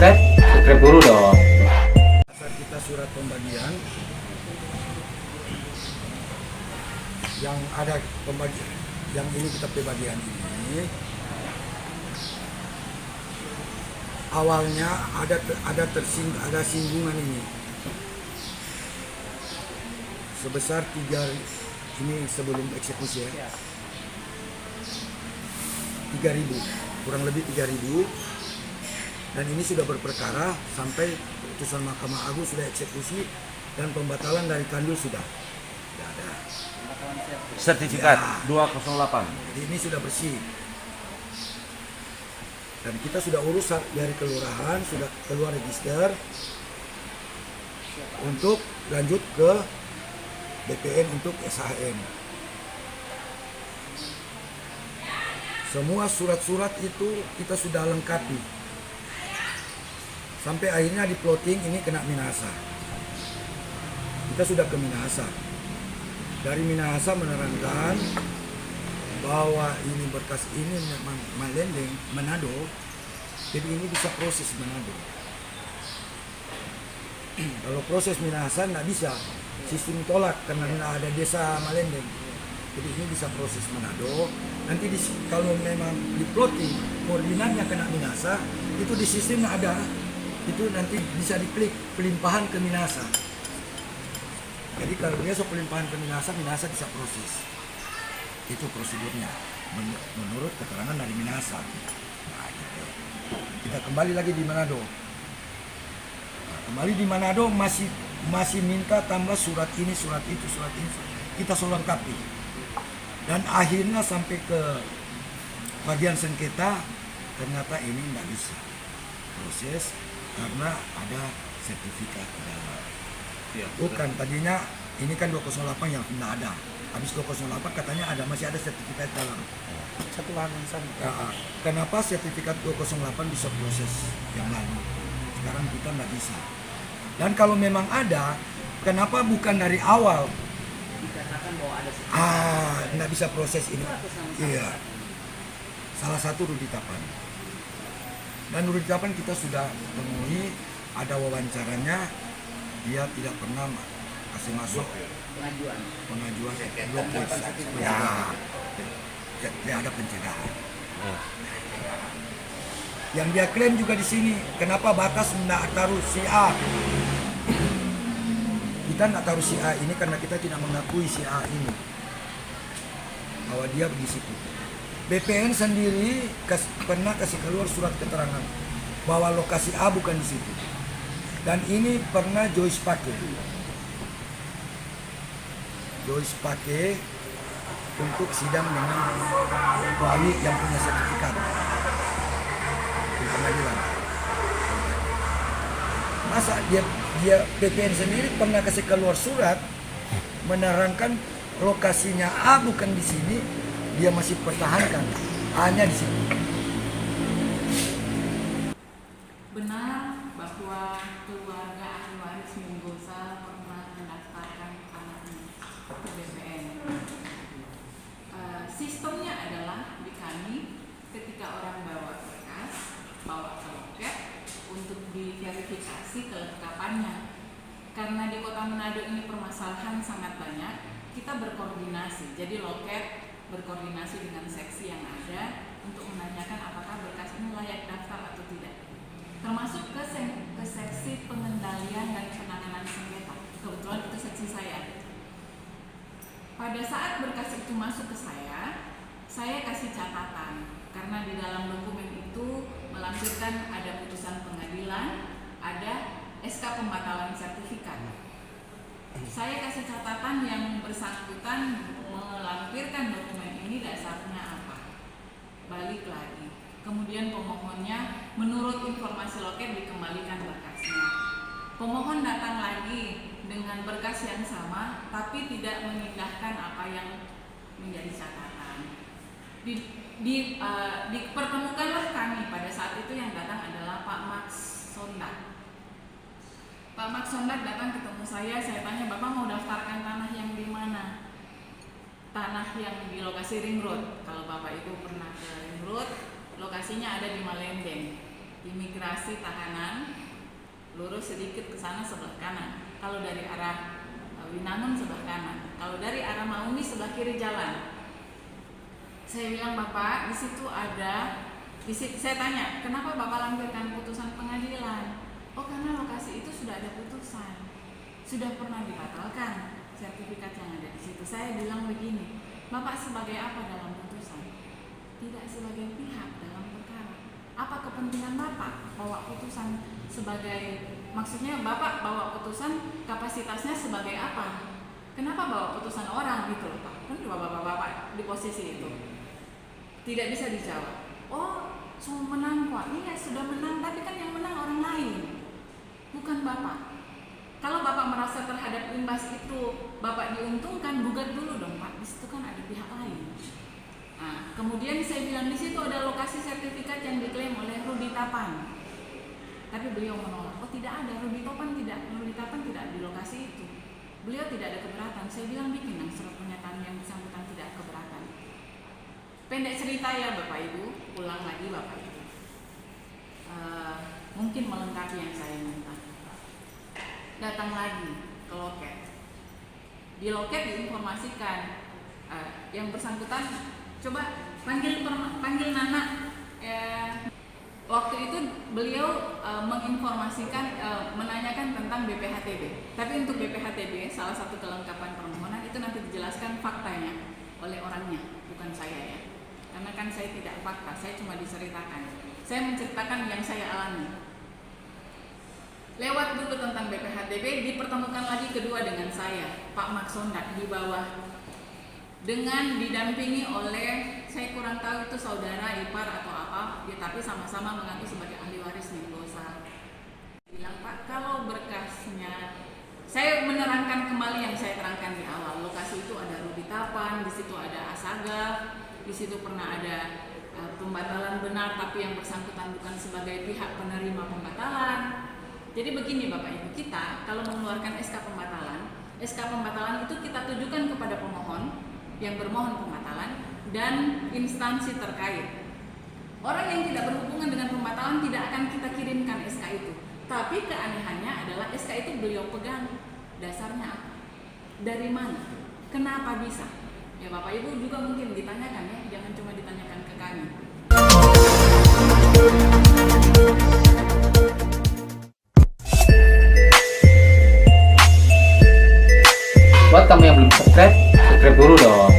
subscribe, subscribe dulu dong. Saat kita surat pembagian yang ada pembagian yang ini kita pembagian ini awalnya ada singgungan ini sebesar 3 ini sebelum eksekusi ya 3.000 kurang lebih 3.000 dan ini sudah berperkara sampai putusan Mahkamah Agung sudah eksekusi dan pembatalan dari Kandul sudah ada Sertifikat ya. 208. Jadi ini sudah bersih dan kita sudah urus dari kelurahan sudah keluar register untuk lanjut ke BPN untuk SHM. Semua surat-surat itu kita sudah lengkapi sampai akhirnya di plotting ini kena Minahasa. Kita sudah ke Minahasa. Dari Minahasa menerangkan bahwa ini berkas ini memang Malendeng, Manado, jadi ini bisa proses Manado. Kalau proses Minahasa nggak bisa, sistem tolak karena nggak ada desa Malendeng. Jadi ini bisa proses Manado. Nanti kalau memang di plotting koordinatnya kena Minahasa, itu di sistem ada, itu nanti bisa diklik pelimpahan ke Minahasa. Jadi kalau besok pelimpahan ke Minahasa, Minahasa bisa proses. Itu prosedurnya menurut keterangan dari Minahasa. Nah, gitu. Kita kembali lagi di Manado. Nah, kembali di Manado masih minta tambah surat ini, surat itu, surat ini. Kita sudah lengkapi. Dan akhirnya sampai ke bagian sengketa, ternyata ini nggak bisa proses karena ada sertifikat. Ya, bukan tadinya ini kan 208 yang tidak ada. Habis 208 katanya masih ada sertifikat dalam. Satu lahan yang sama. Ya, kenapa sertifikat 208 bisa proses yang lalu? Sekarang kita nggak bisa. Dan kalau memang ada, kenapa bukan dari awal? Dikatakan bahwa ada sertifikat. Nggak bisa proses ini. Iya. Salah satu Rudi Tapan. Dan Rudi Tapan kita sudah temui, ada wawancaranya, dia tidak pernah kasih masuk pengajuan blokade. Ya, tidak ada pencegahan. Yang dia klaim juga di sini, kenapa batas tidak taruh si A? Kita tidak taruh si A ini karena kita tidak mengakui si A ini bahwa dia di situ. BPN sendiri pernah kasih keluar surat keterangan bahwa lokasi A bukan di situ. Dan ini pernah Joyce pakai untuk sidang dengan wali yang punya sertifikat di pengadilan. Masa dia BPN sendiri pernah kasih keluar surat menerangkan lokasinya A bukan di sini, dia masih pertahankan hanya di sini. Benar bahwa keluarga ahli waris Munggosa pernah mendaftarkan anaknya ke BPN. Sistemnya adalah di kami ketika orang bawa berkas, bawa ke loket untuk diverifikasi kelengkapannya. Karena di Kota Manado ini permasalahan sangat banyak, kita berkoordinasi. Jadi loket berkoordinasi dengan seksi yang ada untuk menanyakan apakah berkas ini layak daftar atau tidak. Termasuk ke seksi pengendalian dan penanganan sengketa. Kebetulan itu seksi saya. Pada saat berkas itu masuk ke saya kasih catatan karena di dalam dokumen itu melampirkan ada putusan pengadilan, ada SK pembatalan sertifikat. Saya kasih catatan yang bersangkutan melampirkan dokumen ini dasarnya apa. Balik lagi. Kemudian pemohonnya menurut informasi loket dikembalikan berkasnya. Pemohon datang lagi dengan berkas yang sama tapi tidak mengindahkan apa yang menjadi catatan. Dipertemukanlah kami pada saat itu yang datang adalah Pak Max Sondak. Pak Max Sondak datang ketemu saya tanya, Bapak mau daftarkan tanah yang di mana? Tanah yang di lokasi Ring Road. Kalau Bapak Ibu pernah ke Ring Road, lokasinya ada di Malendeng. imigrasi tahanan, lurus sedikit ke sana sebelah kanan. Kalau dari arah Winangun sebelah kanan. Kalau dari arah Maumi sebelah kiri jalan. Saya bilang, Bapak, di situ ada. Saya tanya, kenapa Bapak lampirkan putusan pengadilan? Oh, karena lokasi itu sudah ada putusan, sudah pernah dibatalkan sertifikat yang ada di situ. Saya bilang begini, Bapak sebagai apa dalam putusan? Tidak sebagai pihak dalam perkara. Apa kepentingan Bapak bawa putusan sebagai, maksudnya Bapak bawa putusan kapasitasnya sebagai apa? Kenapa bawa putusan orang gitu loh Pak? Kan Bapak di posisi itu tidak bisa dijawab. Oh, cuma menang kok. Iya, sudah menang, tapi kan yang menang orang lain, bukan Bapak. Kalau Bapak merasa terhadap imbas itu Bapak diuntungkan, gugat dulu dong Pak. Di situ kan ada pihak lain. Nah, kemudian saya bilang di situ ada lokasi sertifikat yang diklaim oleh Rudi Tapan. Tapi beliau menolak. Oh, tidak ada, Rudi Tapan tidak di lokasi itu. Beliau tidak ada keberatan. Saya bilang bikin surat pernyataan yang bersangkutan tidak keberatan. Pendek cerita ya Bapak Ibu, ulang lagi Bapak Ibu. Mungkin melengkapi yang saya minta. Datang lagi ke loket. Di loket diinformasikan yang bersangkutan, coba panggil Nana. Waktu itu beliau menginformasikan, menanyakan tentang BPHTB. Tapi untuk BPHTB, salah satu kelengkapan permohonan itu nanti dijelaskan faktanya oleh orangnya, bukan saya ya. Karena kan saya tidak fakta, saya cuma diceritakan. Saya menceritakan yang saya alami. Lewat dulu tentang BPHTB, dipertemukan lagi kedua dengan saya, Pak Maksondak di bawah, dengan didampingi oleh, saya kurang tahu itu saudara, ipar atau apa, ya, tapi sama-sama mengaku sebagai ahli waris Minggosa. Bilang, Pak, kalau berkasnya, saya menerangkan kembali yang saya terangkan di awal. Lokasi itu ada Rudi Tapan, di situ ada Asaga, di situ pernah ada pembatalan benar, tapi yang bersangkutan bukan sebagai pihak penerima pembatalan. Jadi begini Bapak Ibu, kita kalau mengeluarkan SK pembatalan itu kita tujukan kepada pemohon yang bermohon pembatalan dan instansi terkait. Orang yang tidak berhubungan dengan pembatalan tidak akan kita kirimkan SK itu. Tapi keanehannya adalah SK itu beliau pegang. Dasarnya apa? Dari mana? Kenapa bisa? Ya Bapak Ibu juga mungkin ditanyakan ya, jangan cuma ditanyakan ke kami. Buat kamu yang belum subscribe dulu dong.